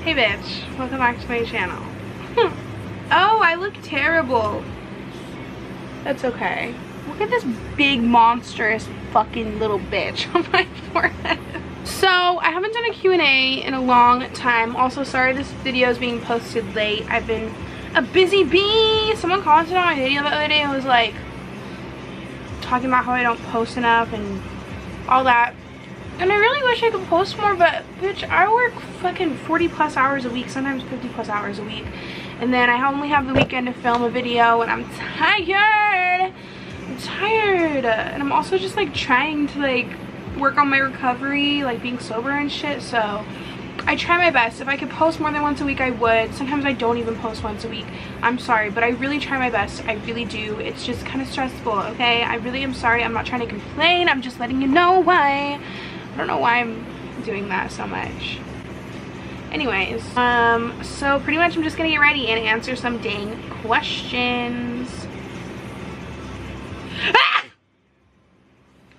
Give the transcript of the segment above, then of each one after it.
Hey bitch, welcome back to my channel. Oh, I look terrible. That's okay. Look at this big monstrous fucking little bitch on my forehead. So I haven't done a Q&A in a long time. Also, sorry this video is being posted late. I've been a busy bee. Someone commented on my video the other day and was like talking about how I don't post enough and all that. And I really wish I could post more, but bitch, I work fucking 40 plus hours a week, sometimes 50 plus hours a week. And then I only have the weekend to film a video and I'm tired. I'm tired. And I'm also just like trying to like work on my recovery, like being sober and shit. So I try my best. If I could post more than once a week, I would. Sometimes I don't even post once a week. I'm sorry, but I really try my best. I really do. It's just kind of stressful, okay? I really am sorry. I'm not trying to complain. I'm just letting you know why. I don't know why I'm doing that so much. Anyways, so pretty much I'm just gonna get ready and answer some dang questions. Ah!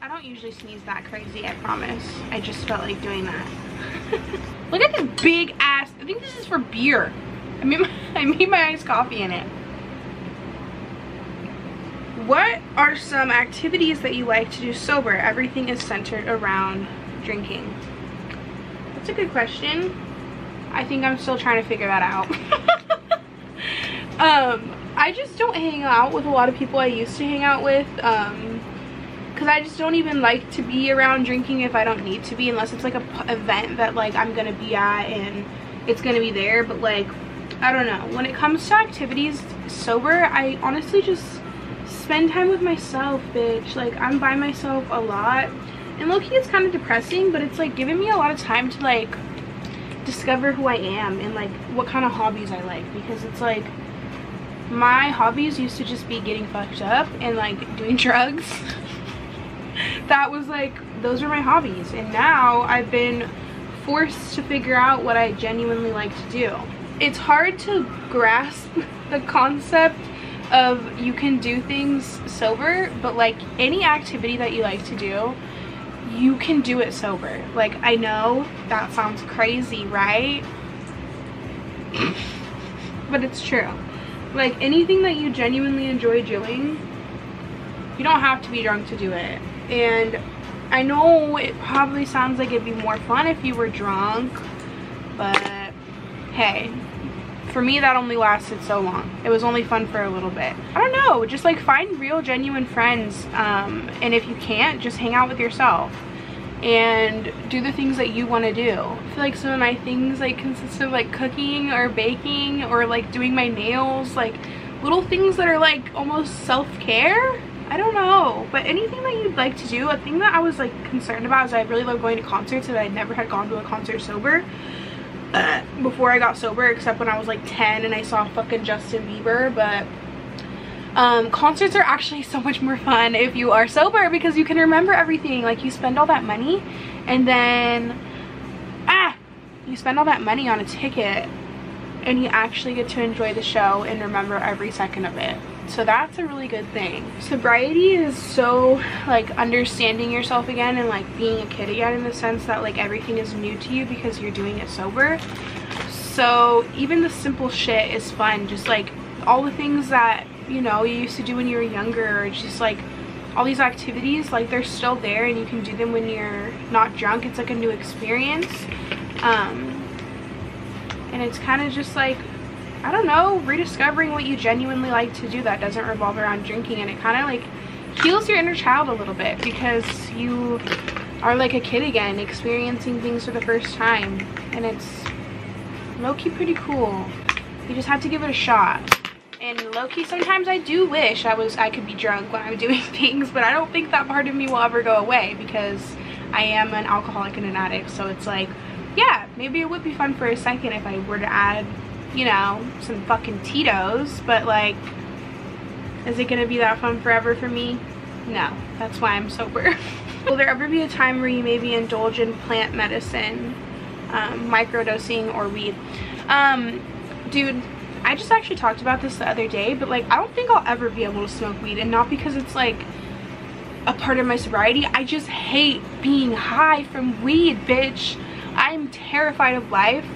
I don't usually sneeze that crazy, I promise. I just felt like doing that. Look at this big ass. I think this is for beer. I made my iced coffee in it. What are some activities that you like to do sober? Everything is centered around drinking. That's a good question. I think I'm still trying to figure that out. I just don't hang out with a lot of people I used to hang out with, because I just don't even like to be around drinking if I don't need to be, unless it's like a event that like I'm gonna be at and it's gonna be there. But like, I don't know, when it comes to activities sober, I honestly just spend time with myself, bitch. Like, I'm by myself a lot, and low-key it's kind of depressing, but it's like giving me a lot of time to like discover who I am and like what kind of hobbies I like, because it's like my hobbies used to just be getting fucked up and like doing drugs. That was like, those are my hobbies, and now I've been forced to figure out what I genuinely like to do. It's hard to grasp the concept of you can do things sober, but like any activity that you like to do, you can do it sober. Like, I know that sounds crazy, right? But it's true. Like, anything that you genuinely enjoy doing, you don't have to be drunk to do it. And I know it probably sounds like it'd be more fun if you were drunk, but hey, for me that only lasted so long. It was only fun for a little bit. I don't know, just like find real genuine friends, and if you can't, just hang out with yourself and do the things that you want to do. I feel like some of my things like consist of like cooking or baking or like doing my nails, like little things that are like almost self-care. I don't know, but anything that you'd like to do. A thing that I was like concerned about is I really love going to concerts, and I never had gone to a concert sober before I got sober, except when I was like 10 and I saw fucking Justin Bieber. But concerts are actually so much more fun if you are sober, because you can remember everything. Like, you spend all that money and then you spend all that money on a ticket and you actually get to enjoy the show and remember every second of it. So that's a really good thing. Sobriety is so like understanding yourself again and like being a kid again, in the sense that like everything is new to you because you're doing it sober. So even the simple shit is fun. Just like all the things that, you know, you used to do when you were younger, or just like all these activities, like they're still there and you can do them when you're not drunk. It's like a new experience. And it's kind of just like, I don't know, rediscovering what you genuinely like to do that doesn't revolve around drinking. And it kind of like heals your inner child a little bit, because you are like a kid again, experiencing things for the first time, and it's low-key pretty cool. You just have to give it a shot. And low-key, sometimes I do wish I could be drunk when I'm doing things, but I don't think that part of me will ever go away, because I am an alcoholic and an addict. So it's like, yeah, maybe it would be fun for a second if I were to add, you know, some fucking Tito's, but like, is it gonna be that fun forever for me? No, that's why I'm sober. Will there ever be a time where you maybe indulge in plant medicine, microdosing, or weed? Dude, I just actually talked about this the other day, but like, I don't think I'll ever be able to smoke weed, and not because it's like a part of my sobriety. I just hate being high from weed, bitch. I'm terrified of life.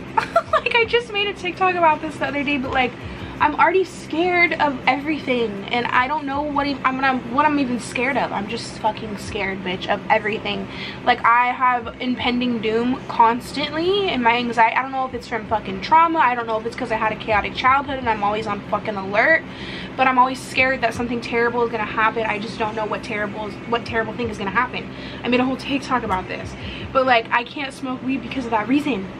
Like, I just made a TikTok about this the other day, but like, I'm already scared of everything, and I don't know what I'm even scared of. I'm just fucking scared, bitch, of everything. Like, I have impending doom constantly, and my anxiety, I don't know if it's from fucking trauma, I don't know if it's because I had a chaotic childhood and I'm always on fucking alert, but I'm always scared that something terrible is gonna happen. I just don't know what terrible thing is gonna happen. I made a whole TikTok about this, but like, I can't smoke weed because of that reason.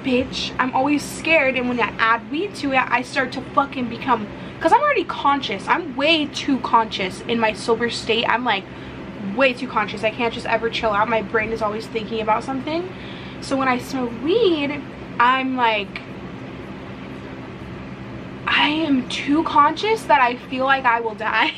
Bitch, I'm always scared, and when I add weed to it, I start to fucking become, because I'm already conscious. I'm way too conscious in my sober state. I'm like way too conscious. I can't just ever chill out. My brain is always thinking about something. So when I smoke weed, I'm like, I am too conscious that I feel like I will die.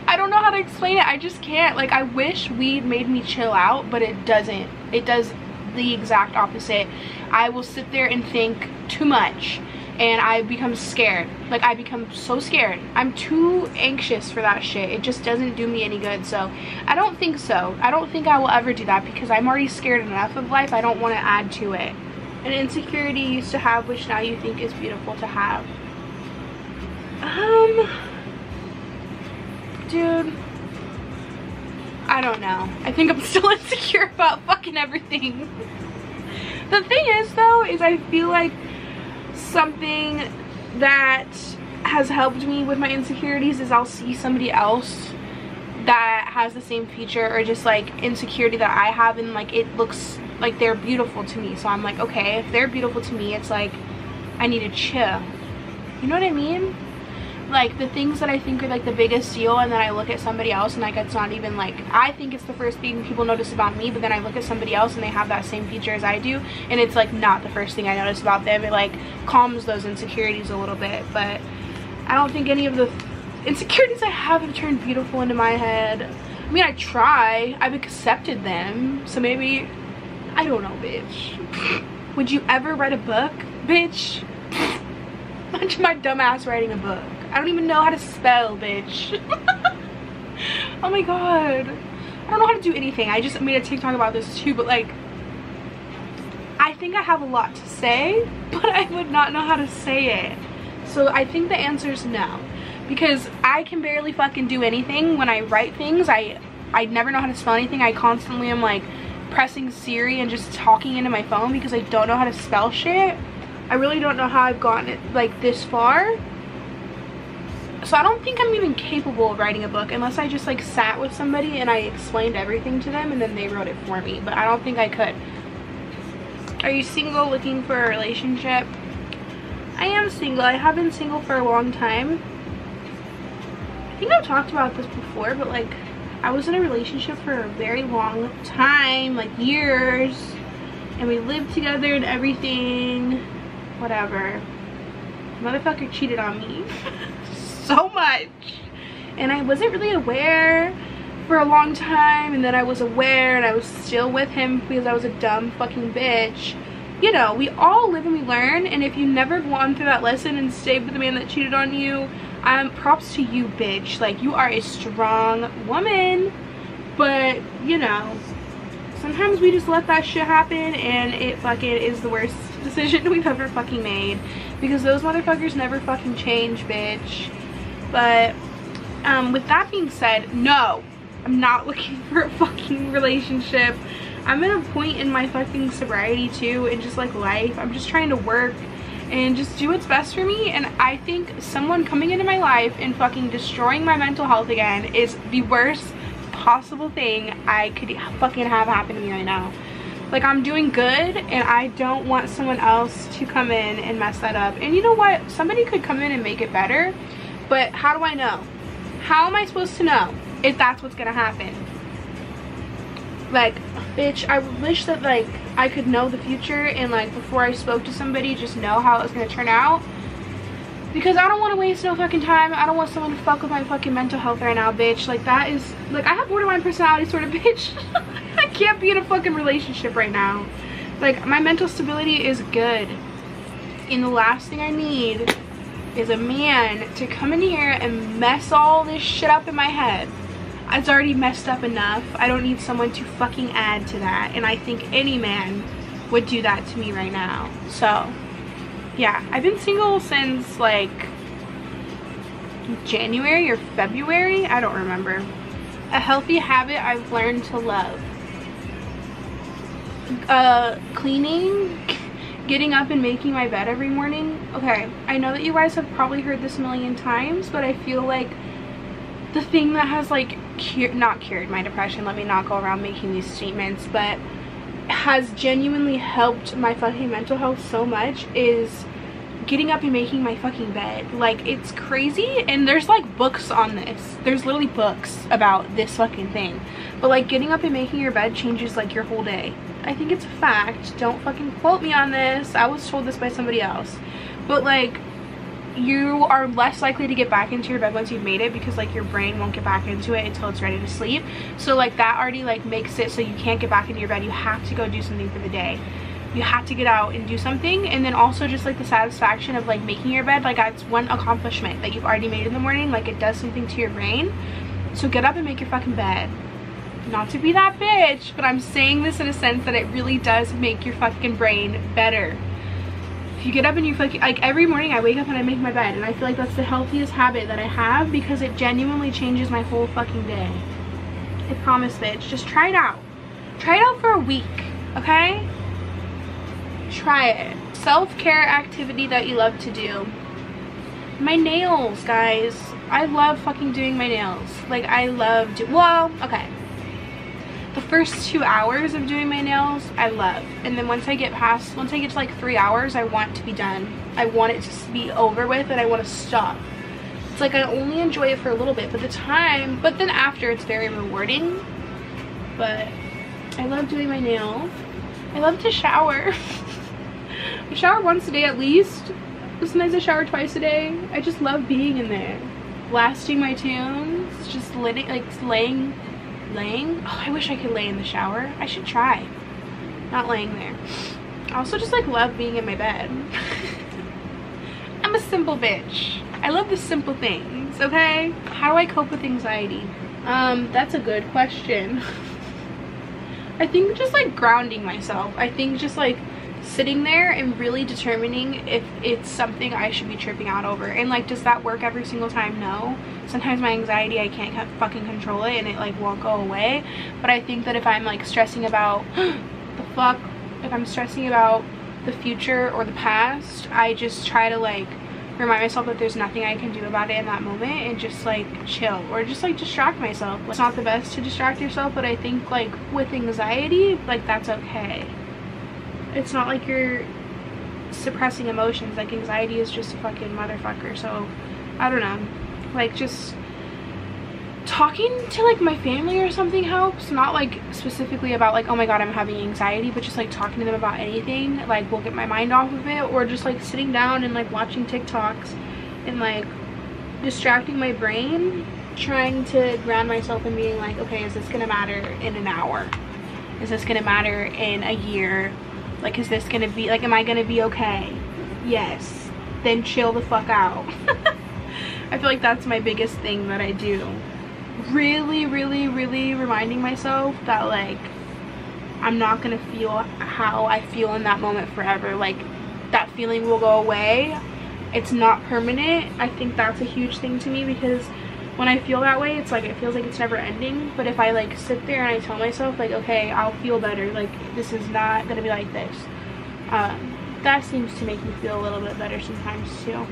I don't know how to explain it. I just can't. Like, I wish weed made me chill out, but it doesn't. It does the exact opposite. I will sit there and think too much, and I become scared. Like, I become so scared. I'm too anxious for that shit. It just doesn't do me any good. So I don't think so. I don't think I will ever do that, because I'm already scared enough of life. I don't want to add to it. An insecurity you used to have which now you think is beautiful to have. Dude, I don't know. I think I'm still insecure about fucking everything. The thing is, though, is I feel like something that has helped me with my insecurities is I'll see somebody else that has the same feature or just like insecurity that I have, and like it looks like they're beautiful to me. So I'm like, okay, if they're beautiful to me, it's like I need to chill. You know what I mean? Like, the things that I think are like the biggest deal, and then I look at somebody else and like it's not even like, I think it's the first thing people notice about me, but then I look at somebody else and they have that same feature as I do, and it's like not the first thing I notice about them. It like calms those insecurities a little bit. But I don't think any of the insecurities I have turned beautiful into my head. I mean, I try. I've accepted them, so maybe, I don't know, bitch. Would you ever write a book, bitch? Imagine my dumb ass writing a book. I don't even know how to spell, bitch. Oh my god. I don't know how to do anything. I just made a TikTok about this too, but like, I think I have a lot to say, but I would not know how to say it. So I think the answer is no, because I can barely fucking do anything when I write things. I never know how to spell anything. I constantly am like pressing Siri and just talking into my phone because I don't know how to spell shit. I really don't know how I've gotten it like this far. So I don't think I'm even capable of writing a book unless I just like sat with somebody and I explained everything to them and then they wrote it for me. But I don't think I could. Are you single, looking for a relationship? I am single. I have been single for a long time. I think I've talked about this before, but like, I was in a relationship for a very long time, like years, and we lived together and everything, whatever. Motherfucker cheated on me so much, and I wasn't really aware for a long time, and then I was aware and I was still with him because I was a dumb fucking bitch. You know, we all live and we learn, and if you never gone through that lesson and stayed with the man that cheated on you, props to you, bitch. Like, you are a strong woman. But you know, sometimes we just let that shit happen, and it fucking is the worst decision we've ever fucking made, because those motherfuckers never fucking change, bitch. But with that being said, no, I'm not looking for a fucking relationship. I'm at a point in my fucking sobriety too, and just like life, I'm just trying to work and just do what's best for me. And I think someone coming into my life and fucking destroying my mental health again is the worst possible thing I could fucking have happen to me right now. Like, I'm doing good, and I don't want someone else to come in and mess that up. And you know what? Somebody could come in and make it better, but how do I know? How am I supposed to know if that's what's gonna happen? Like, bitch, I wish that like I could know the future and like before I spoke to somebody just know how it was gonna turn out, because I don't want to waste no fucking time. I don't want someone to fuck with my fucking mental health right now, bitch. Like, that is like, I have borderline personality sort of, bitch. I can't be in a fucking relationship right now. Like, my mental stability is good, and the last thing I need is a man to come in here and mess all this shit up in my head. It's already messed up enough. I don't need someone to fucking add to that. And I think any man would do that to me right now. So yeah, I've been single since like January or February, I don't remember. A healthy habit I've learned to love. Cleaning, getting up and making my bed every morning. Okay, I know that you guys have probably heard this a million times, but I feel like the thing that has like not cured my depression, let me not go around making these statements, but has genuinely helped my fucking mental health so much is getting up and making my fucking bed. Like, it's crazy, and there's like books on this. There's literally books about this fucking thing. But like, getting up and making your bed changes like your whole day. I think it's a fact. Don't fucking quote me on this. I was told this by somebody else. But like, you are less likely to get back into your bed once you've made it, because like your brain won't get back into it until it's ready to sleep. So like, that already like makes it so you can't get back into your bed. You have to go do something for the day. You have to get out and do something. And then also just like the satisfaction of like making your bed, like that's one accomplishment that you've already made in the morning. Like, it does something to your brain. So get up and make your fucking bed. Not to be that bitch, but I'm saying this in a sense that it really does make your fucking brain better. If you get up and you fucking, like, every morning I wake up and I make my bed, and I feel like that's the healthiest habit that I have, because it genuinely changes my whole fucking day. I promise, bitch. Just try it out. Try it out for a week, okay? Try it. Self-care activity that you love to do. My nails, guys. I love fucking doing my nails. Like, I love well, okay. The first 2 hours of doing my nails, I love. And then once I get to like 3 hours, I want to be done. I want it to be over with, and I want to stop. It's like I only enjoy it for a little bit, but then after, it's very rewarding. But I love doing my nails. I love to shower. I shower once a day at least. Sometimes I shower twice a day. I just love being in there, blasting my tunes, just laying. Oh, I wish I could lay in the shower. I should try not laying there. I also just like love being in my bed. I'm a simple bitch. I love the simple things, okay? How do I cope with anxiety? That's a good question. I think just like grounding myself. I think just like sitting there and really determining if it's something I should be tripping out over. And like, does that work every single time? No. Sometimes my anxiety, I can't fucking control it, and it like won't go away. But I think that if I'm like stressing about if I'm stressing about the future or the past, I just try to like remind myself that there's nothing I can do about it in that moment, and just like chill, or just like distract myself. It's not the best to distract yourself, but I think like with anxiety, like that's okay. It's not like you're suppressing emotions. Like, anxiety is just a fucking motherfucker. So I don't know, like just talking to like my family or something helps. Not like specifically about like, oh my god, I'm having anxiety, but just like talking to them about anything like will get my mind off of it. Or just like sitting down and like watching TikToks and like distracting my brain, trying to ground myself and being like, okay, is this gonna matter in an hour? Is this gonna matter in a year? Like, is this gonna be like, am I gonna be okay? Yes. Then chill the fuck out. I feel like that's my biggest thing that I do. Really reminding myself that like, I'm not gonna feel how I feel in that moment forever. Like, that feeling will go away. It's not permanent. I think that's a huge thing to me, because when I feel that way, it's like, it feels like it's never ending. But if I like sit there and I tell myself like, okay, I'll feel better, like this is not gonna be like this, that seems to make me feel a little bit better sometimes too.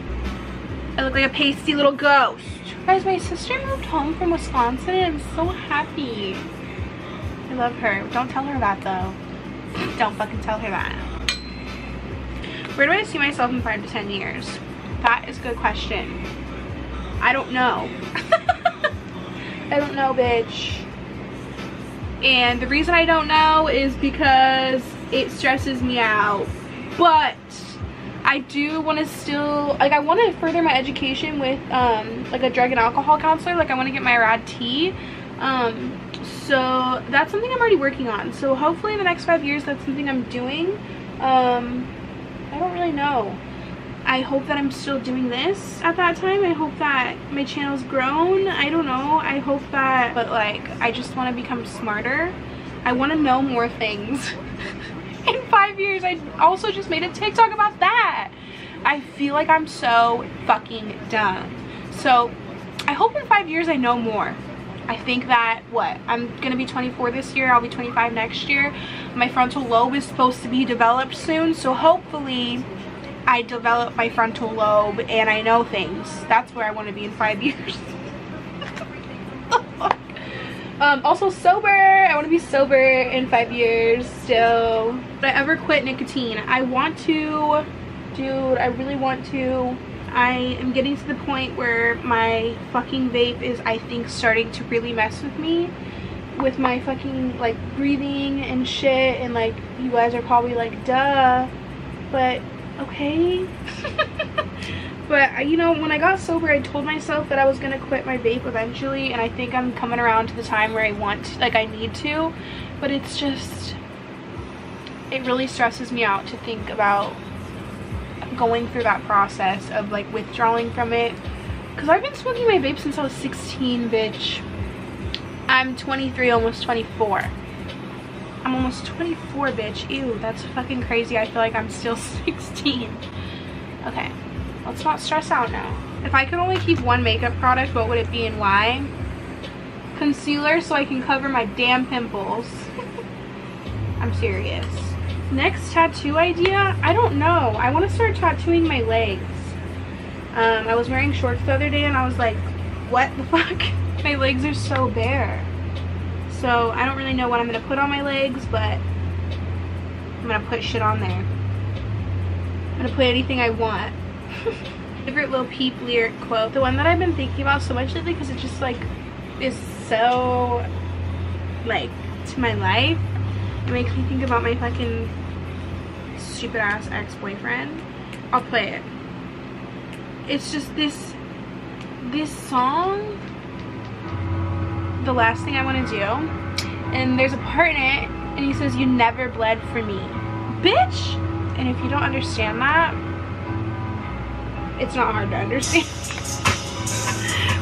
I look like a pasty little ghost. Guys, my sister moved home from Wisconsin and I'm so happy. I love her. Don't tell her that though. Don't fucking tell her that. Where do I see myself in 5 to 10 years? That is a good question. I don't know. I don't know, bitch. And the reason I don't know is because it stresses me out. But I do want to still, like, I want to further my education with like a drug and alcohol counselor. Like, I want to get my RAD-T. So that's something I'm already working on. So hopefully in the next 5 years that's something I'm doing. I don't really know. I hope that I'm still doing this at that time. I hope that my channel's grown. I don't know. I hope that, but like, I just want to become smarter. I want to know more things. in 5 years. I also just made a TikTok about that. I feel like I'm so fucking dumb. So I hope in 5 years I know more. I think that, what, I'm gonna be 24 this year, I'll be 25 next year. My frontal lobe is supposed to be developed soon, so hopefully I develop my frontal lobe and I know things. That's where I want to be in 5 years. Also sober. I want to be sober in 5 years still. Would I ever quit nicotine? I want to, dude. I really want to. I am getting to the point where my fucking vape is, I think, starting to really mess with me, with my fucking like breathing and shit, and like you guys are probably like, duh, but okay. But you know, when I got sober, I told myself that I was gonna quit my vape eventually, and I think I'm coming around to the time where I want to, like I need to, but it's just, it really stresses me out to think about going through that process of like withdrawing from it, because I've been smoking my vape since I was 16, bitch. I'm 23, almost 24. I'm almost 24, bitch. Ew, that's fucking crazy. I feel like I'm still 16. Okay, let's not stress out now. If I could only keep one makeup product, what would it be and why? Concealer, so I can cover my damn pimples. I'm serious. Next tattoo idea, I don't know. I want to start tattooing my legs. I was wearing shorts the other day and I was like, what the fuck? My legs are so bare. So I don't really know what I'm going to put on my legs, but I'm going to put shit on there. I'm going to put anything I want. Favorite Lil Peep lyric quote. The one that I've been thinking about so much lately, because it just like is so like to my life. It makes me think about my fucking stupid ass ex-boyfriend. I'll play it. It's just this song, The Last Thing I Want to Do, and there's a part in it and he says, you never bled for me, bitch. And if you don't understand that, it's not hard to understand.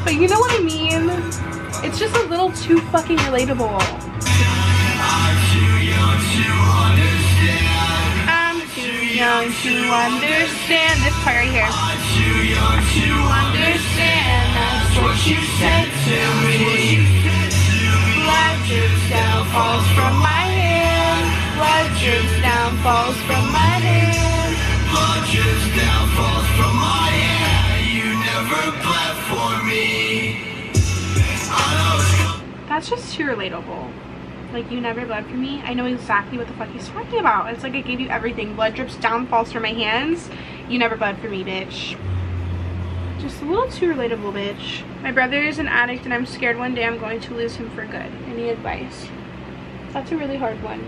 But you know what I mean? It's just a little too fucking relatable. I'm too young to understand this part right here. I'm too young to understand. That's what you said to me. Blood drips down, falls from my hand. Blood drips down, falls from my hand. Blood drips down, falls from my hand. You never bled for me. That's just too relatable. Like, you never bled for me. I know exactly what the fuck he's talking about. It's like I gave you everything. Blood drips down, falls from my hands. You never bled for me, bitch. Just a little too relatable, bitch. My brother is an addict and I'm scared one day I'm going to lose him for good. Any advice? That's a really hard one.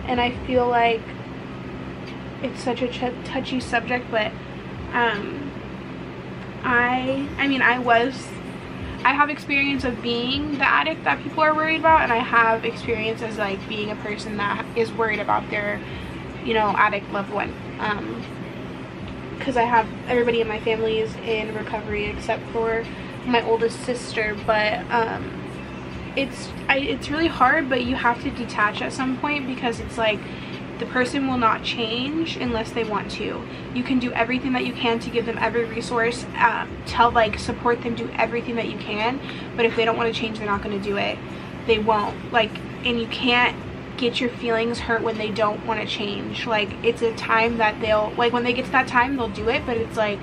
And I feel like it's such a touchy subject, but I have experience of being the addict that people are worried about, and I have experience as like being a person that is worried about their, you know, addict loved one. Because I have, everybody in my family is in recovery except for my oldest sister, but it's really hard, but you have to detach at some point, because it's like the person will not change unless they want to. You can do everything that you can to give them every resource, to like support them, do everything that you can, but if they don't want to change, they're not going to do it. They won't. Like, and you can't get your feelings hurt when they don't want to change. Like, it's a time that they'll, like, when they get to that time, they'll do it, but it's like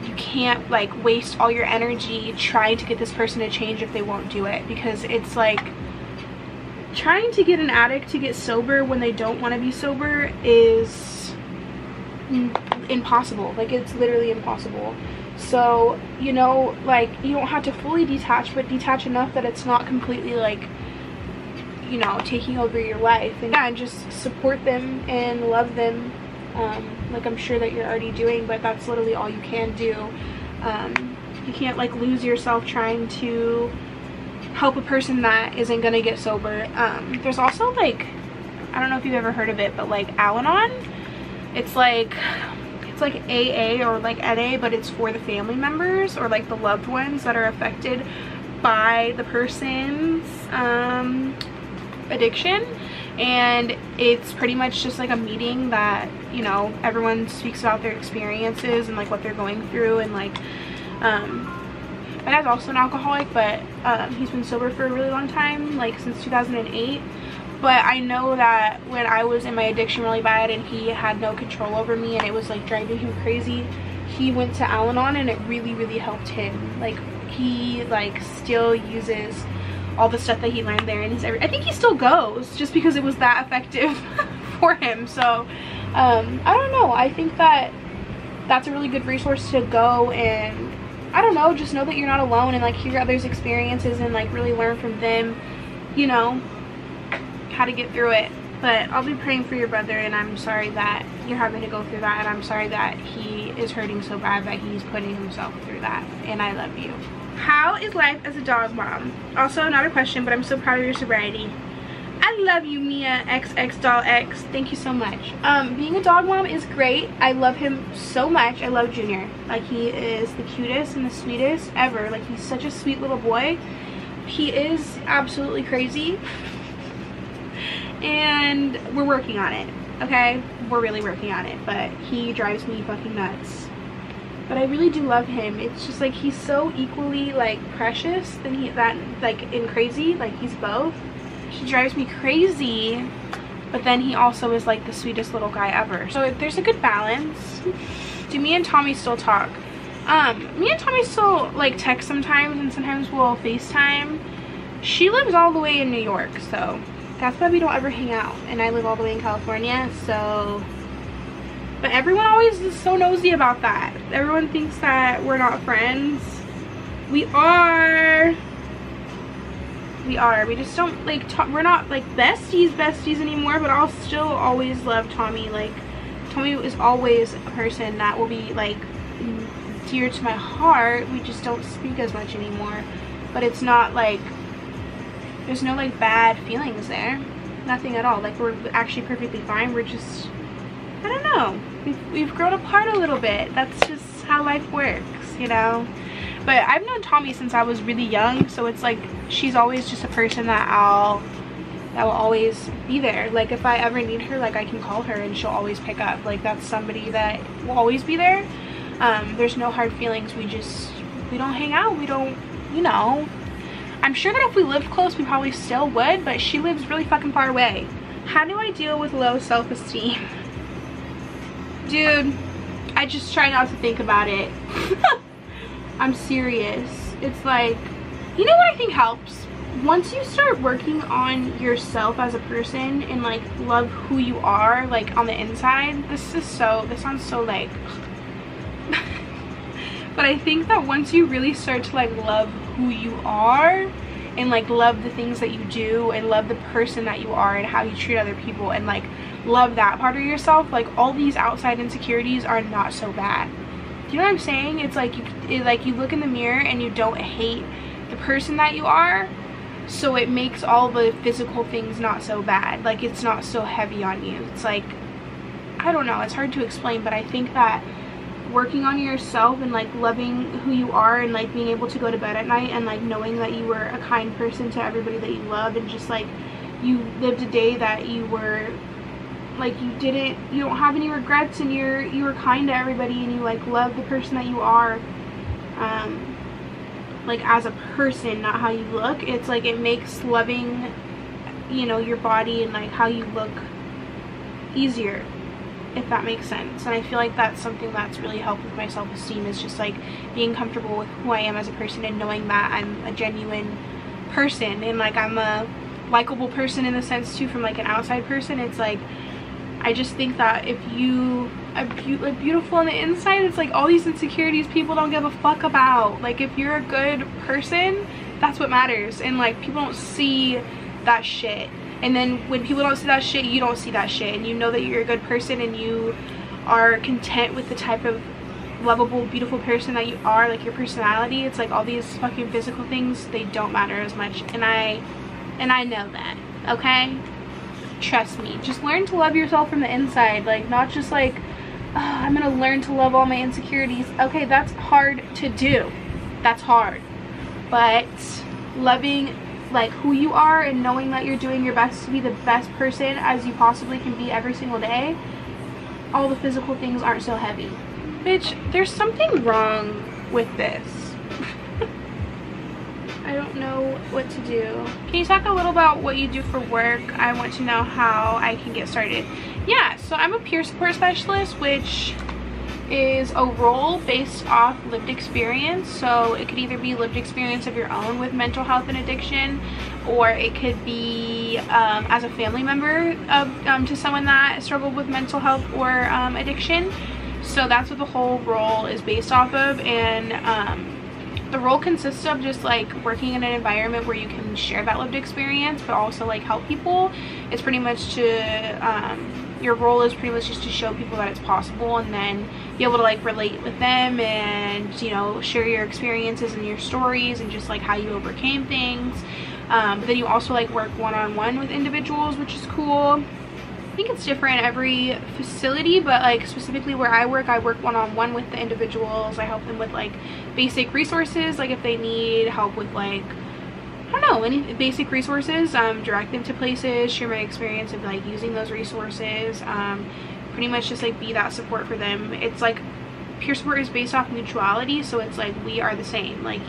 you can't like waste all your energy trying to get this person to change if they won't do it, because it's like trying to get an addict to get sober when they don't want to be sober is impossible. Like, it's literally impossible. So, you know, like, you don't have to fully detach, but detach enough that it's not completely like, you know, taking over your life. And yeah, and just support them and love them, like I'm sure that you're already doing, but that's literally all you can do. You can't like lose yourself trying to help a person that isn't gonna get sober. There's also like, I don't know if you've ever heard of it, but like Al-Anon, it's like AA or like NA, but it's for the family members or like the loved ones that are affected by the person's addiction. and it's pretty much just like a meeting that, you know, everyone speaks about their experiences and like what they're going through. And like my dad's also an alcoholic, but he's been sober for a really long time, like since 2008. But I know that when I was in my addiction really bad and he had no control over me and it was like driving him crazy, he went to Al-Anon and it really, really helped him. Like he like still uses all the stuff that he learned there, and I think he still goes just because it was that effective for him. So I don't know, I think that that's a really good resource to go and, I don't know, just know that you're not alone and like hear others' experiences and like really learn from them, you know, how to get through it. But I'll be praying for your brother, and I'm sorry that you're having to go through that, and I'm sorry that he is hurting so bad that he's putting himself through that, and I love you. How is life as a dog mom? Also not a question, but I'm so proud of your sobriety. I love you, Mia XX doll X. Thank you so much. Being a dog mom is great. I love him so much. I love Junior. Like, he is the cutest and the sweetest ever. Like, he's such a sweet little boy. He is absolutely crazy, and we're working on it, okay? We're really working on it, but he drives me fucking nuts. But I really do love him. It's just like he's so equally like precious and and crazy. Like, he's both. He drives me crazy, but then he also is like the sweetest little guy ever. So there's a good balance. Do me and Tommy still talk? Me and Tommy still like text sometimes, and sometimes we'll FaceTime. She lives all the way in New York, so that's why we don't ever hang out, and I live all the way in California. So, but everyone always is so nosy about that. Everyone thinks that we're not friends. We are. We just don't like we're not like besties anymore, but I'll still always love Tommy. Like, Tommy is always a person that will be like dear to my heart. We just don't speak as much anymore, but it's not like there's no like bad feelings there, nothing at all. Like, we're actually perfectly fine. We're just, I don't know, we've grown apart a little bit. That's just how life works, you know. But I've known Tommy since I was really young, so it's like she's always just a person that will always be there. Like, if I ever need her, like, I can call her and she'll always pick up. Like, that's somebody that will always be there. There's no hard feelings. We don't hang out. We don't, you know. I'm sure that if we lived close, we probably still would, but she lives really fucking far away. How do I deal with low self-esteem? Dude, I just try not to think about it. I'm serious. It's like, you know what I think helps? Once you start working on yourself as a person and like love who you are, like on the inside, this sounds so like but I think that once you really start to like love who you are and like love the things that you do and love the person that you are and how you treat other people and like love that part of yourself, like all these outside insecurities are not so bad. Do you know what I'm saying? It's like you look in the mirror and you don't hate the person that you are, so it makes all the physical things not so bad. Like, it's not so heavy on you. It's like, I don't know, it's hard to explain, but I think that working on yourself and like loving who you are and like being able to go to bed at night and like knowing that you were a kind person to everybody that you love, and just like you lived a day that you were like you don't have any regrets, and you were kind to everybody, and you like love the person that you are, like as a person, not how you look. It's like it makes loving, you know, your body and like how you look easier, if that makes sense. And I feel like that's something that's really helped with my self-esteem, is just like being comfortable with who I am as a person and knowing that I'm a genuine person and like I'm a likable person in the sense too, from like an outside person. It's like, I just think that if you are beautiful on the inside, it's like all these insecurities people don't give a fuck about. Like, if you're a good person, that's what matters. And like, people don't see that shit, and then when people don't see that shit, you don't see that shit, and you know that you're a good person and you are content with the type of lovable, beautiful person that you are, like your personality. It's like all these fucking physical things, they don't matter as much, and I know that, okay? Trust me. Just learn to love yourself from the inside. Like, not just like, oh, I'm gonna learn to love all my insecurities. Okay, that's hard to do. That's hard. But loving like who you are and knowing that you're doing your best to be the best person as you possibly can be every single day, all the physical things aren't so heavy. Bitch, there's something wrong with this. I don't know what to do. Can you talk a little about what you do for work? I want to know how I can get started. Yeah, so I'm a peer support specialist, which is a role based off lived experience. So it could either be lived experience of your own with mental health and addiction, or it could be as a family member of to someone that struggled with mental health or addiction. So that's what the whole role is based off of. And the role consists of just like working in an environment where you can share that lived experience but also like help people. It's pretty much to your role is pretty much just to show people that it's possible, and then be able to like relate with them and, you know, share your experiences and your stories and just like how you overcame things. But then you also like work one-on-one with individuals, which is cool. I think it's different every facility, but like specifically where I work one-on-one with the individuals. I help them with like basic resources, like if they need help with like, I don't know, any basic resources, direct them to places, share my experience of like using those resources, pretty much just like be that support for them. It's like peer support is based off mutuality, so it's like we are the same. Like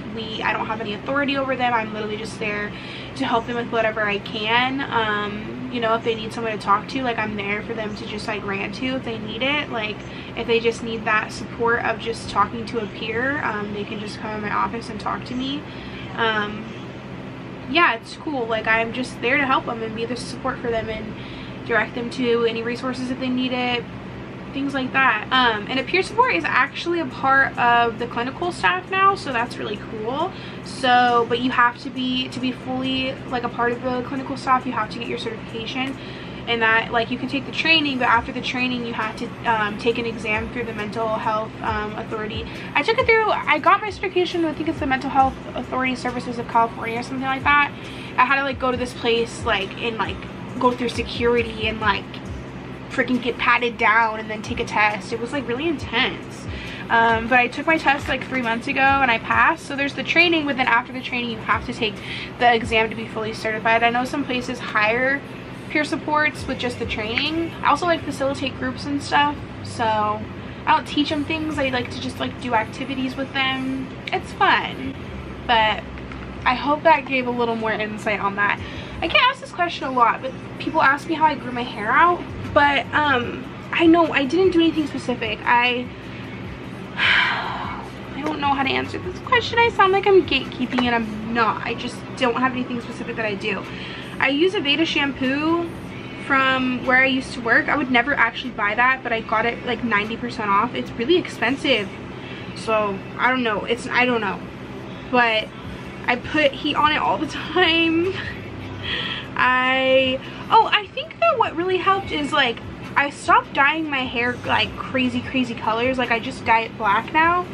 I don't have any authority over them. I'm literally just there to help them with whatever I can. You know, if they need someone to talk to, like I'm there for them to just like rant to if they need it. Like if they just need that support of just talking to a peer, they can just come in my office and talk to me. Yeah, it's cool. Like I'm just there to help them and be the support for them and direct them to any resources if they need it, things like that. And a peer support is actually a part of the clinical staff now, so that's really cool. So but you have to be fully like a part of the clinical staff, you have to get your certification, and that like you can take the training, but after the training you have to take an exam through the mental health authority. I took it through, I got my certification, I think it's the Mental Health Authority Services of California or something like that. I had to like go to this place like and like go through security and like freaking get patted down and then take a test. It was like really intense. But I took my test like 3 months ago and I passed. So there's the training, but then after the training you have to take the exam to be fully certified. I know some places hire peer supports with just the training. I also like facilitate groups and stuff, so I don't teach them things. I like to just like do activities with them. It's fun. But I hope that gave a little more insight on that. I get asked this question a lot, but people ask me how I grew my hair out. But I know I didn't do anything specific. I don't know how to answer this question. I sound like I'm gatekeeping and I'm not. I just don't have anything specific that I do. I use a Veda shampoo from where I used to work. I would never actually buy that, but I got it like 90% off. It's really expensive, so I don't know. I don't know, but I put heat on it all the time. I think that what really helped is like I stopped dyeing my hair like crazy colors. Like I just dye it black now.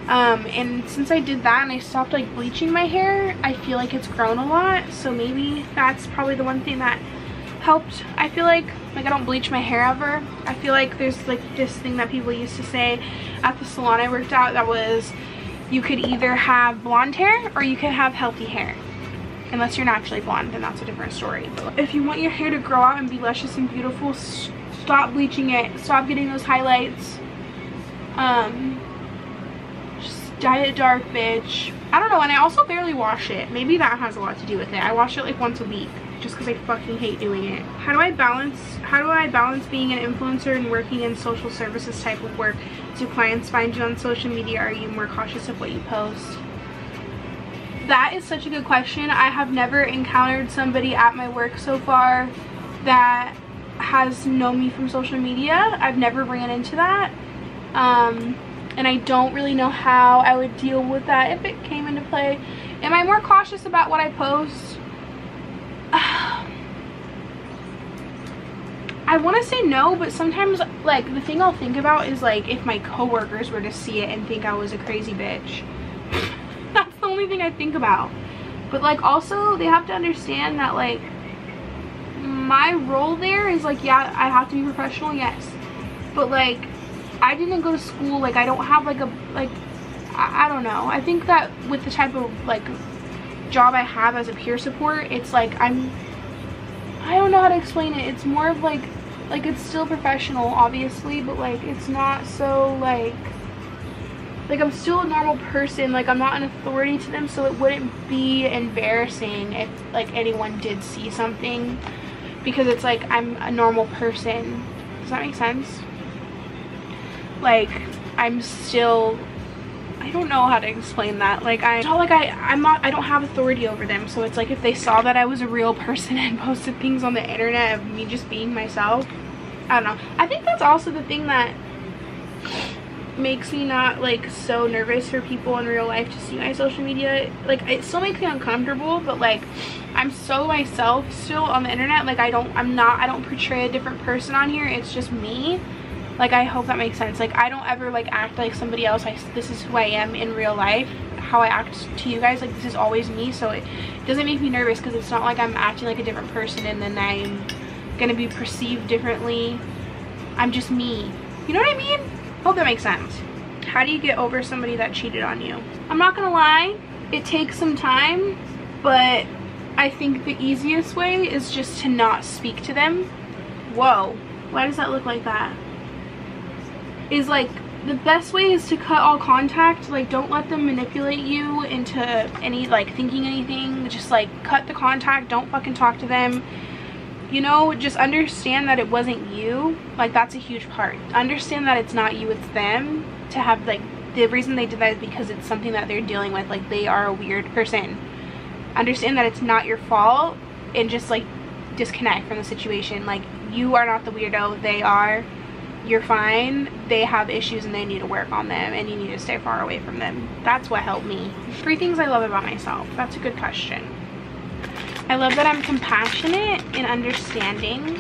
And since I did that and I stopped like bleaching my hair, I feel like it's grown a lot. So maybe that's probably the one thing that helped. I feel like I don't bleach my hair ever. I feel like there's like this thing that people used to say at the salon I worked at, that was you could either have blonde hair or you could have healthy hair. Unless you're naturally blonde, then that's a different story. But if you want your hair to grow out and be luscious and beautiful, stop bleaching it. Stop getting those highlights. Just dye it dark, bitch. I don't know, and I also barely wash it. Maybe that has a lot to do with it. I wash it like once a week just because I fucking hate doing it. How do I balance being an influencer and working in social services type of work? Do clients find you on social media? Are you more cautious of what you post? That is such a good question. I have never encountered somebody at my work so far that has known me from social media. I've never ran into that. And I don't really know how I would deal with that if it came into play. Am I more cautious about what I post? I want to say no, but sometimes like the thing I'll think about is like if my coworkers were to see it and think I was a crazy bitch. That's the only thing I think about. But like also they have to understand that like my role there is like, yeah, I have to be professional, yes, but like I didn't go to school. Like I don't have like a I don't know. I think that with the type of like job I have as a peer support, it's like I don't know how to explain it. It's more of like it's still professional obviously, but like it's not so like I'm still a normal person. Like I'm not an authority to them, so it wouldn't be embarrassing if like anyone did see something, because it's like I'm a normal person. Does that make sense? Like I'm still, I don't know how to explain that. Like I don't have authority over them, so it's like if they saw that I was a real person and posted things on the internet of me just being myself, I don't know. I think that's also the thing that makes me not like so nervous for people in real life to see my social media. Like it still makes me uncomfortable, but like I'm so myself still on the internet. Like I don't portray a different person on here. It's just me. Like I hope that makes sense. Like I don't ever like act like somebody else. This is who I am in real life. How I act to you guys, like this is always me. So it doesn't make me nervous, because it's not like I'm acting like a different person and then I'm gonna be perceived differently. I'm just me. You know what I mean? Hope that makes sense. How do you get over somebody that cheated on you? I'm not gonna lie, it takes some time, but I think the easiest way is just to not speak to them. Whoa, why does that look like that? Is like the best way is to cut all contact. Like don't let them manipulate you into any like thinking anything. Just like cut the contact, don't fucking talk to them. You know, just understand that it wasn't you. Like that's a huge part. Understand that it's not you, it's them. To have like, the reason they did that is because it's something that they're dealing with. Like they are a weird person. Understand that it's not your fault, and just like disconnect from the situation. Like you are not the weirdo, they are. You're fine. They have issues and they need to work on them, and you need to stay far away from them. That's what helped me. 3 things I love about myself. That's a good question. I love that I'm compassionate and understanding.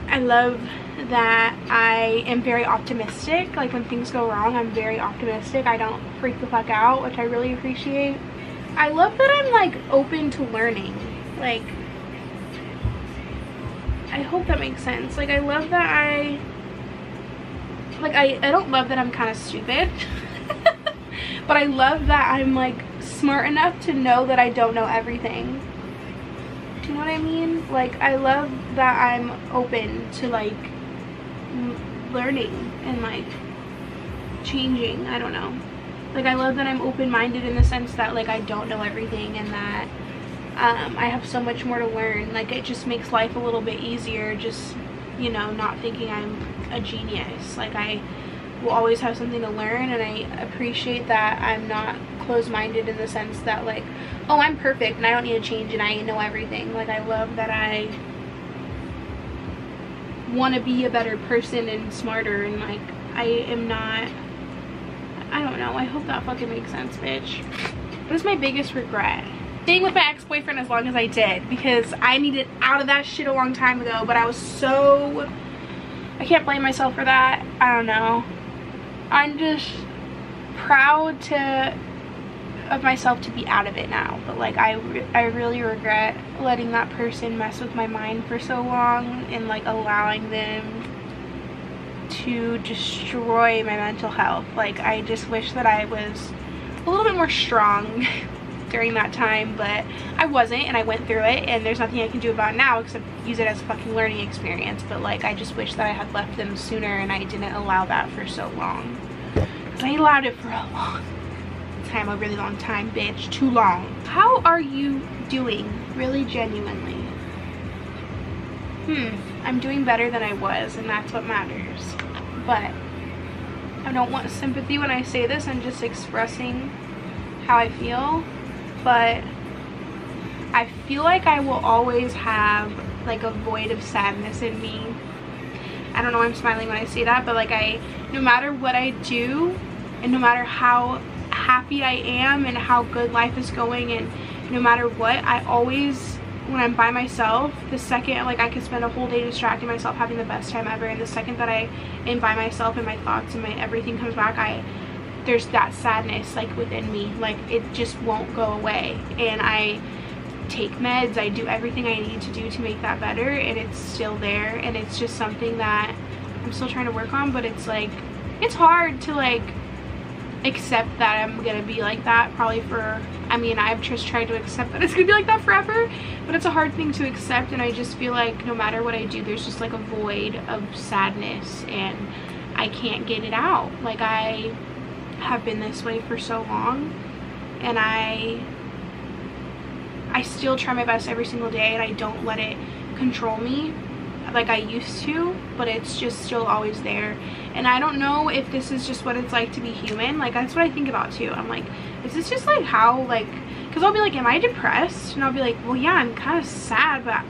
I love that I am very optimistic. Like when things go wrong, I'm very optimistic. I don't freak the fuck out, which I really appreciate. I love that I'm like open to learning. Like I hope that makes sense. Like I love that I don't love that I'm kind of stupid. But I love that I'm like smart enough to know that I don't know everything. Do you know what I mean? Like I love that I'm open to like learning and like changing. I don't know. Like I love that I'm open-minded in the sense that like I don't know everything, and that I have so much more to learn. Like it just makes life a little bit easier, just, you know, not thinking I'm a genius. Like I will always have something to learn, and I appreciate that I'm not closed-minded in the sense that like, oh, I'm perfect and I don't need to change and I know everything. Like I love that I want to be a better person and smarter, and like I am not, I don't know, I hope that fucking makes sense, bitch. What is my biggest regret? Staying with my ex-boyfriend as long as I did, because I needed out of that shit a long time ago, but I was so, I can't blame myself for that. I don't know. I'm just proud of myself to be out of it now, but like I really regret letting that person mess with my mind for so long, and like allowing them to destroy my mental health. Like I just wish that I was a little bit more strong during that time, but I wasn't, and I went through it, and there's nothing I can do about it now except use it as a fucking learning experience. But like I just wish that I had left them sooner, and I didn't allow that for so long, because I allowed it for a long time, a really long time, bitch. Too long. How are you doing? Really, genuinely. I'm doing better than I was, and that's what matters. But I don't want sympathy when I say this. I'm just expressing how I feel. But I feel like I will always have like a void of sadness in me. I don't know why I'm smiling when I say that, but like no matter what I do, and no matter how happy I am and how good life is going, and no matter what, I always, when I'm by myself, the second, like I could spend a whole day distracting myself, having the best time ever, and the second that I am by myself and my thoughts and my everything comes back, there's that sadness like within me. Like it just won't go away, and I take meds, I do everything I need to do to make that better, and it's still there, and it's just something that I'm still trying to work on. But it's like, it's hard to like accept that I'm gonna be like that probably for I mean, I've just tried to accept that it's gonna be like that forever, but it's a hard thing to accept, and I just feel like no matter what I do, there's just like a void of sadness and I can't get it out. Like, I have been this way for so long, and I still try my best every single day, and I don't let it control me like I used to, but it's just still always there. And I don't know if this is just what it's like to be human. Like, that's what I think about too. I'm like, is this just like how, like, because I'll be like, am I depressed? And I'll be like, well, yeah, I'm kind of sad, but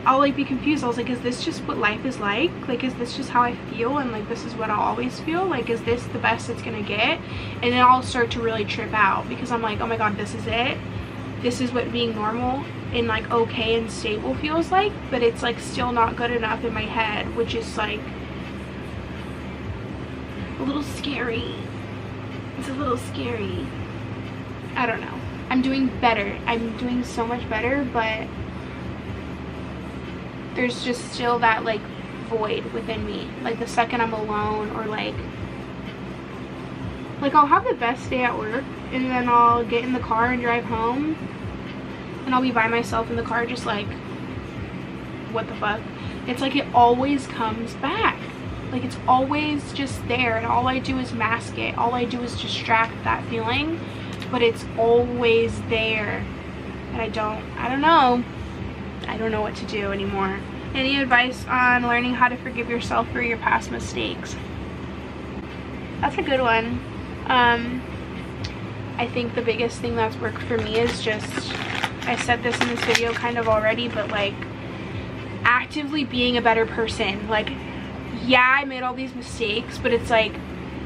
I'll like be confused. I was like, is this just what life is like? Like, is this just how I feel, and like this is what I'll always feel? Like, is this the best it's gonna get? And then I'll start to really trip out, because I'm like, oh my god, this is it. This is what being normal and like okay and stable feels like, but it's like still not good enough in my head, which is like a little scary. It's a little scary. I don't know. I'm doing better. I'm doing so much better, but there's just still that like void within me. Like, the second I'm alone, or like I'll have the best day at work, and then I'll get in the car and drive home, and I'll be by myself in the car just like, what the fuck? It's like it always comes back. Like, it's always just there, and all I do is mask it. All I do is distract that feeling, but it's always there. And I don't know what to do anymore. Any advice on learning how to forgive yourself for your past mistakes? That's a good one. I think the biggest thing that's worked for me is just, I said this in this video kind of already, but like actively being a better person. Like, yeah, I made all these mistakes, but it's like,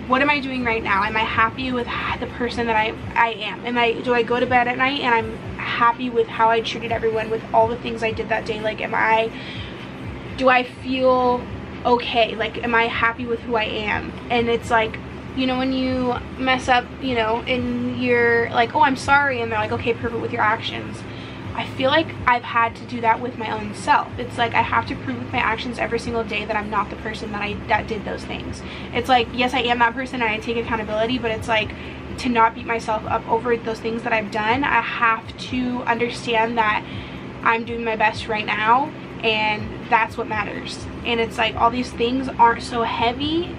what am I doing right now? Am I happy with the person that I am? Do I go to bed at night and I'm happy with how I treated everyone, with all the things I did that day? Like, do I feel okay? Like, am I happy with who I am? And it's like, you know, when you mess up, you know, and you're like, oh, I'm sorry, and they're like, okay, prove it with your actions. I feel like I've had to do that with my own self. It's like I have to prove with my actions every single day that I'm not the person that did those things. It's like, yes, I am that person and I take accountability, but it's like, to not beat myself up over those things that I've done, I have to understand that I'm doing my best right now, and that's what matters. And it's like, all these things aren't so heavy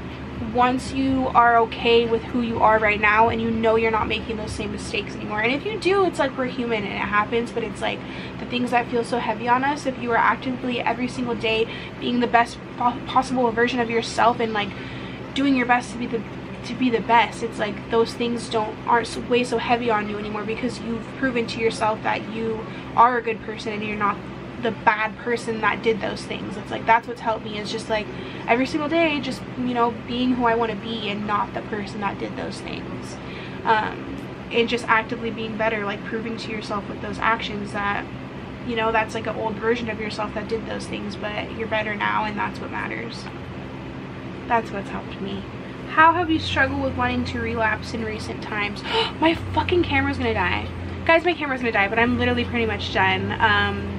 once you are okay with who you are right now, and you know you're not making those same mistakes anymore. And if you do, it's like, we're human and it happens, but it's like the things that feel so heavy on us, if you are actively every single day being the best possible version of yourself and like doing your best to be the best, it's like those things aren't way so heavy on you anymore, because you've proven to yourself that you are a good person and you're not the bad person that did those things. It's like, that's what's helped me, is just like every single day, just, you know, being who I want to be and not the person that did those things, and just actively being better, like proving to yourself with those actions that, you know, that's like an old version of yourself that did those things, but you're better now, and that's what matters. That's what's helped me. How have you struggled with wanting to relapse in recent times? My fucking camera's gonna die. Guys, my camera's gonna die, but I'm literally pretty much done.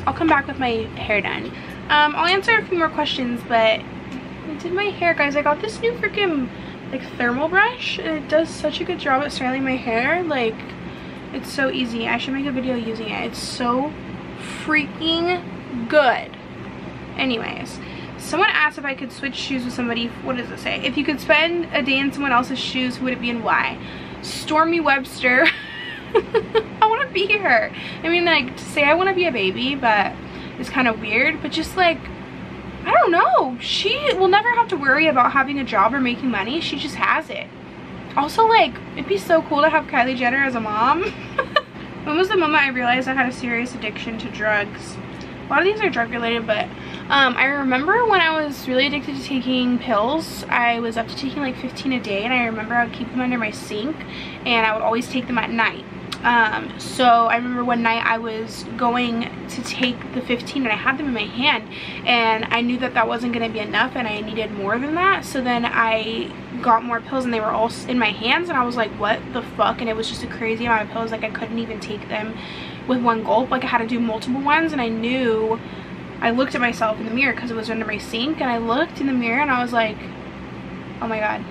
I'll come back with my hair done. I'll answer a few more questions, but I did my hair, guys. I got this new freaking like thermal brush, and it does such a good job at styling my hair. Like, it's so easy. I should make a video using it. It's so freaking good. Anyways, someone asked if I could switch shoes with somebody. What does it say? If you could spend a day in someone else's shoes, who would it be and why? Stormy Webster. I want to be her. I mean, like, to say I want to be a baby, but it's kind of weird, but just like, I don't know, she will never have to worry about having a job or making money. She just has it. Also, like, it'd be so cool to have Kylie Jenner as a mom. When was the moment I realized I had a serious addiction to drugs? A lot of these are drug related, but I remember when I was really addicted to taking pills. I was up to taking like 15 a day, and I remember I would keep them under my sink, and I would always take them at night. So I remember one night I was going to take the 15, and I had them in my hand, and I knew that that wasn't going to be enough, and I needed more than that. So then I got more pills, and they were all in my hands, and I was like, what the fuck? And it was just a crazy amount of pills. Like, I couldn't even take them with one gulp. Like, I had to do multiple ones, and I looked at myself in the mirror because it was under my sink, and I looked in the mirror and I was like, oh my god.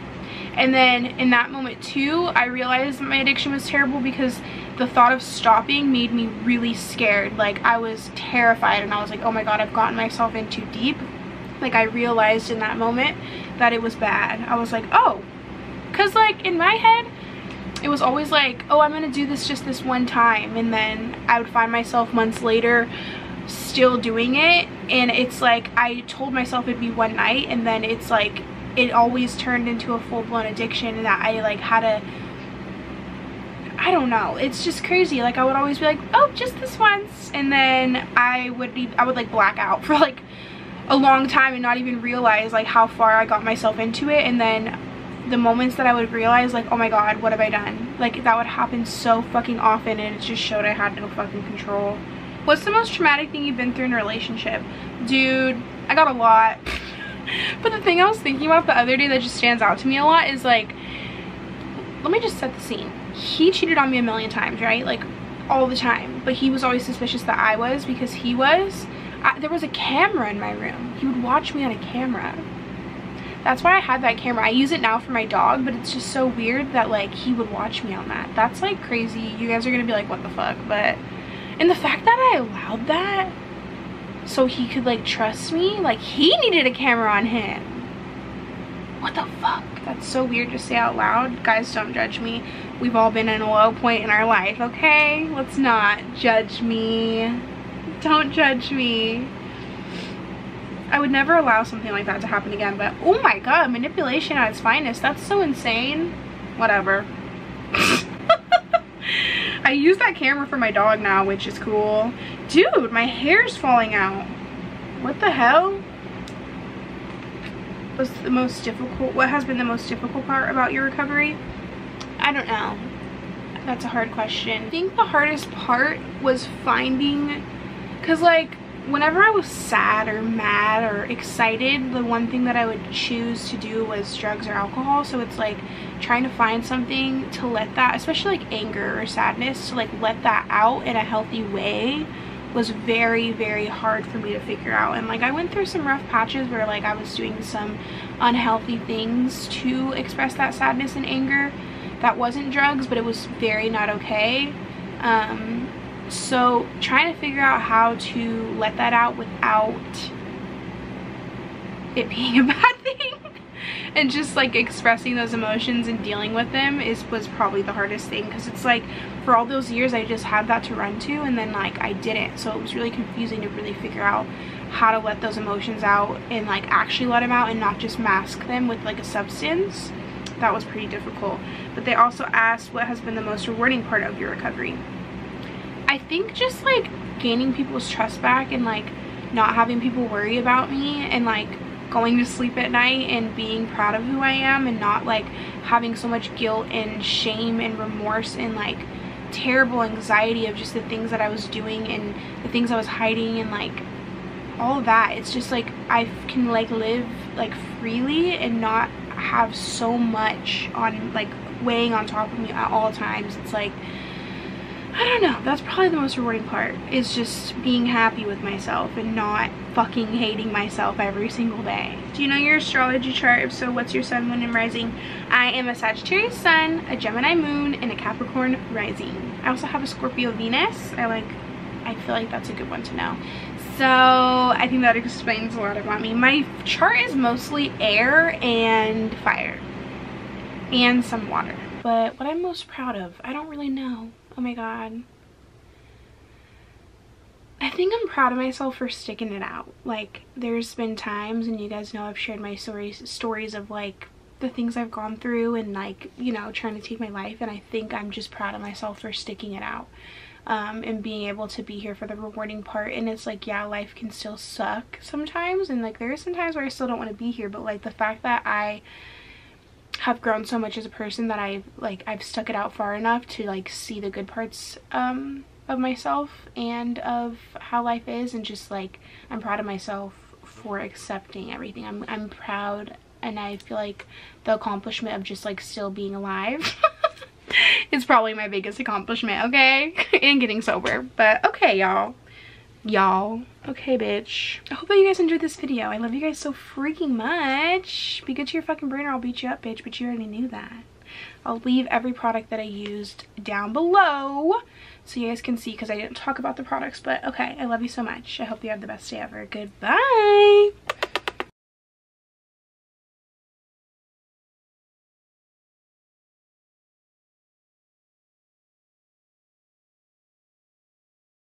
And then in that moment too, I realized that my addiction was terrible, because the thought of stopping made me really scared. Like, I was terrified, and I was like, oh my god, I've gotten myself in too deep. Like, I realized in that moment that it was bad. I was like, oh, because like in my head it was always like, oh, I'm gonna do this just this one time, and then I would find myself months later still doing it. And it's like, I told myself it'd be one night, and then it's like it always turned into a full-blown addiction, and that I like had to, I don't know, it's just crazy. Like, I would always be like, oh, just this once, and then I would like black out for like a long time and not even realize like how far I got myself into it. And then the moments that I would realize like, oh my god, what have I done, like that would happen so fucking often, and it just showed I had no fucking control. What's the most traumatic thing you've been through in a relationship? Dude, I got a lot. But the thing I was thinking about the other day that just stands out to me a lot is like, let me just set the scene. He cheated on me a million times, right? Like all the time. But he was always suspicious that I was, because he was, there was a camera in my room. He would watch me on a camera. That's why I had that camera. I use it now for my dog, but it's just so weird that like he would watch me on that. That's like crazy. You guys are gonna be like, what the fuck? But, and the fact that I allowed that so he could like trust me, like he needed a camera on him. What the fuck? That's so weird to say out loud. Guys, don't judge me. We've all been in a low point in our life, okay? Let's not judge me. Don't judge me. I would never allow something like that to happen again, but oh my god, manipulation at its finest. That's so insane. Whatever. I use that camera for my dog now, which is cool. Dude, my hair's falling out. What the hell? What's the most difficult, what has been the most difficult part about your recovery? I don't know. That's a hard question. I think the hardest part was finding, because like whenever I was sad or mad or excited, the one thing that I would choose to do was drugs or alcohol. So it's like trying to find something to let that, especially like anger or sadness, to like let that out in a healthy way was very, very hard for me to figure out. And like I went through some rough patches where like I was doing some unhealthy things to express that sadness and anger. That wasn't drugs, but it was very not okay. So trying to figure out how to let that out without it being a bad thing and just like expressing those emotions and dealing with them was probably the hardest thing, because it's like for all those years I just had that to run to, and then like I didn't. So it was really confusing to really figure out how to let those emotions out and like actually let them out and not just mask them with like a substance. That was pretty difficult. But they also asked, what has been the most rewarding part of your recovery? I think just like gaining people's trust back and like not having people worry about me, and like going to sleep at night and being proud of who I am, and not like having so much guilt and shame and remorse and like terrible anxiety of just the things that I was doing and the things I was hiding and like all of that. It's just like I can like live like freely and not have so much on like weighing on top of me at all times. It's like, I don't know, that's probably the most rewarding part, is just being happy with myself and not fucking hating myself every single day. Do you know your astrology chart? If so, what's your sun, moon, and rising? I am a Sagittarius sun, a Gemini moon, and a Capricorn rising. I also have a Scorpio Venus. I feel like that's a good one to know. So I think that explains a lot about me. My chart is mostly air and fire and some water. But what I'm most proud of, I don't really know. Oh my god. I think I'm proud of myself for sticking it out. Like, there's been times, and you guys know I've shared my stories of like the things I've gone through and like, you know, trying to take my life, and I think I'm just proud of myself for sticking it out. And being able to be here for the rewarding part. And it's like, yeah, life can still suck sometimes, and like there are some times where I still don't want to be here, but like the fact that I have grown so much as a person that I've stuck it out far enough to like see the good parts of myself and of how life is, and just like I'm proud of myself for accepting everything. I'm proud, and I feel like the accomplishment of just like still being alive is probably my biggest accomplishment, okay? And getting sober. But okay, y'all. Okay, bitch. I hope that you guys enjoyed this video. I love you guys so freaking much. Be good to your fucking brain or I'll beat you up, bitch, but you already knew that. I'll leave every product that I used down below so you guys can see, because I didn't talk about the products. But okay, I love you so much. I hope you have the best day ever. Goodbye.